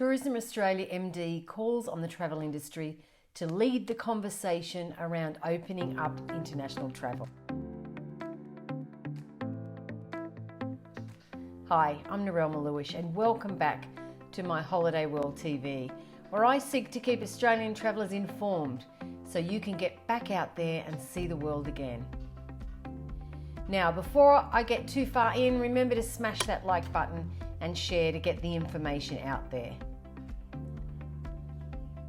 Tourism Australia MD calls on the travel industry to lead the conversation around opening up international travel. Hi, I'm Narelle Maluish and welcome back to my Holiday World TV, where I seek to keep Australian travellers informed so you can get back out there and see the world again. Now, before I get too far in, remember to smash that like button and share to get the information out there.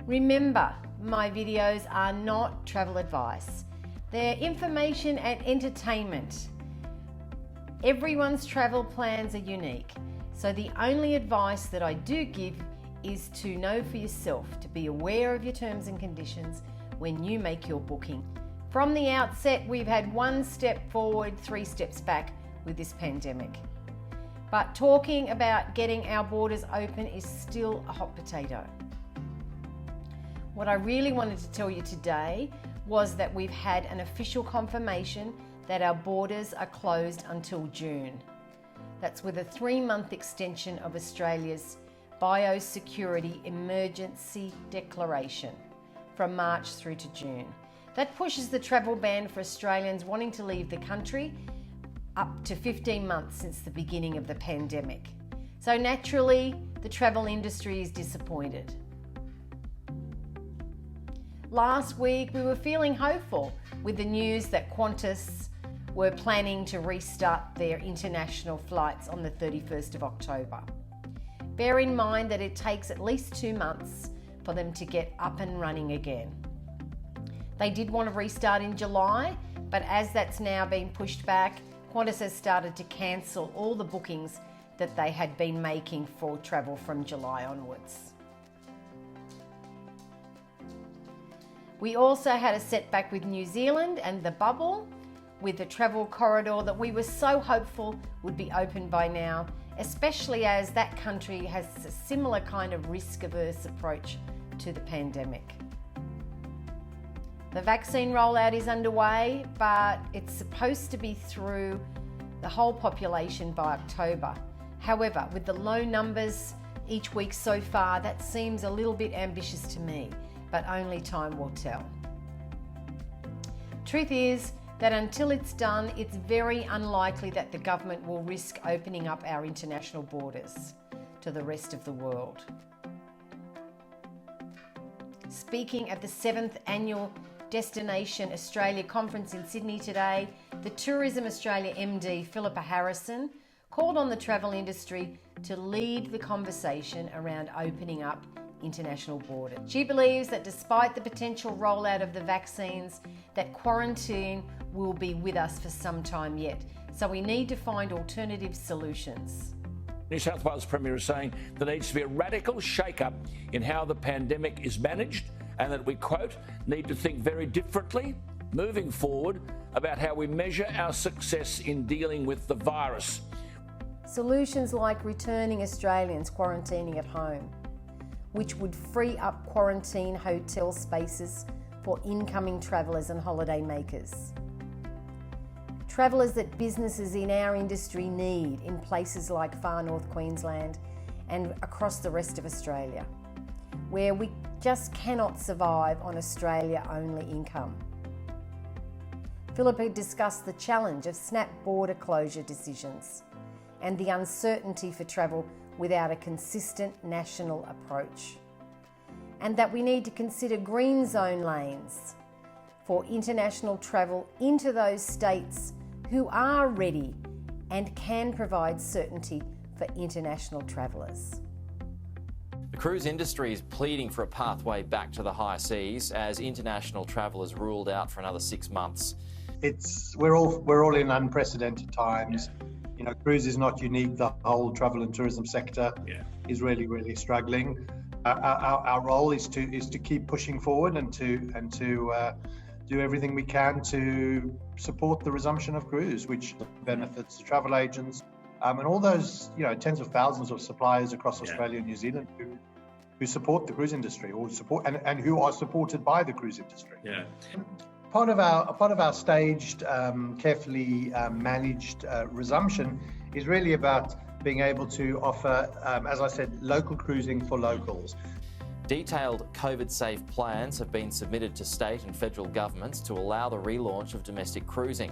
Remember, my videos are not travel advice. They're information and entertainment. Everyone's travel plans are unique, so the only advice that I do give is to know for yourself, to be aware of your terms and conditions when you make your booking. From the outset, we've had one step forward, 3 steps back with this pandemic. But talking about getting our borders open is still a hot potato. What I really wanted to tell you today was that we've had an official confirmation that our borders are closed until June. That's with a 3-month extension of Australia's Biosecurity Emergency Declaration from March through to June. That pushes the travel ban for Australians wanting to leave the country up to 15 months since the beginning of the pandemic. So naturally, the travel industry is disappointed. Last week, we were feeling hopeful with the news that Qantas were planning to restart their international flights on the 31st of October. Bear in mind that it takes at least 2 months for them to get up and running again. They did want to restart in July, but as that's now been pushed back, Qantas has started to cancel all the bookings that they had been making for travel from July onwards. We also had a setback with New Zealand and the bubble, with the travel corridor that we were so hopeful would be open by now, especially as that country has a similar kind of risk-averse approach to the pandemic. The vaccine rollout is underway, but it's supposed to be through the whole population by October. However, with the low numbers each week so far, that seems a little bit ambitious to me, but only time will tell. Truth is that until it's done, it's very unlikely that the government will risk opening up our international borders to the rest of the world. Speaking at the 7th annual Destination Australia conference in Sydney today, the Tourism Australia MD, Phillipa Harrison, called on the travel industry to lead the conversation around opening up international borders. She believes that despite the potential rollout of the vaccines, that quarantine will be with us for some time yet. So we need to find alternative solutions. New South Wales Premier is saying there needs to be a radical shake-up in how the pandemic is managed, and that we, quote, need to think very differently moving forward about how we measure our success in dealing with the virus. Solutions like returning Australians quarantining at home, which would free up quarantine hotel spaces for incoming travellers and holiday makers. Travellers that businesses in our industry need in places like far north Queensland and across the rest of Australia, where we just cannot survive on Australia-only income. Phillipa discussed the challenge of snap border closure decisions and the uncertainty for travel without a consistent national approach, and that we need to consider green zone lanes for international travel into those states who are ready and can provide certainty for international travellers. The cruise industry is pleading for a pathway back to the high seas as international travel is ruled out for another 6 months. We're all in unprecedented times. You know, cruise is not unique. The whole travel and tourism sector is really struggling. Our role is to keep pushing forward and to do everything we can to support the resumption of cruise, which benefits the travel agents and all those tens of thousands of suppliers across Australia and New Zealand who support the cruise industry or support and who are supported by the cruise industry. Yeah. Part of our staged, carefully managed resumption is really about being able to offer, as I said, local cruising for locals. Detailed COVID-safe plans have been submitted to state and federal governments to allow the relaunch of domestic cruising.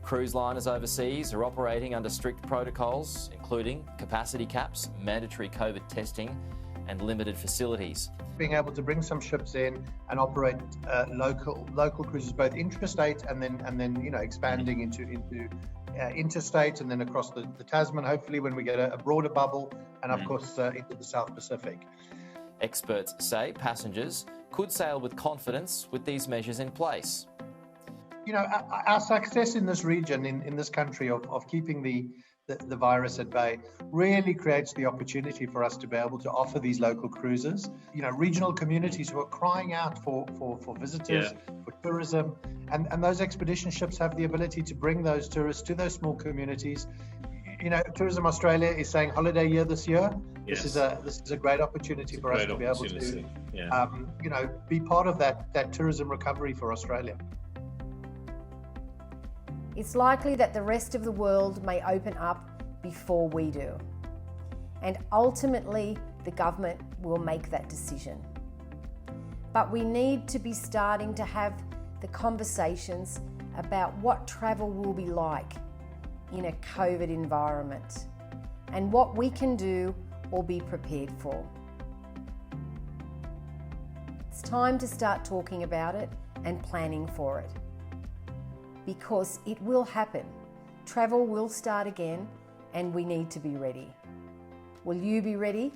Cruise liners overseas are operating under strict protocols, including capacity caps, mandatory COVID testing, and limited facilities. Being able to bring some ships in and operate local cruises, both intrastate and then expanding into interstate and then across the Tasman, hopefully when we get a broader bubble, and of course into the South Pacific. Experts say passengers could sail with confidence with these measures in place. Our success in this region, in this country, of keeping the virus at bay really creates the opportunity for us to be able to offer these local cruises. Regional communities who are crying out for visitors, for tourism, and those expedition ships have the ability to bring those tourists to those small communities. Tourism Australia is saying holiday year this year. Yes. This is a great opportunity for us to be able to, be part of that tourism recovery for Australia. It's likely that the rest of the world may open up before we do. And ultimately, the government will make that decision. But we need to be starting to have the conversations about what travel will be like in a COVID environment and what we can do or be prepared for. It's time to start talking about it and planning for it. Because it will happen. Travel will start again and we need to be ready. Will you be ready?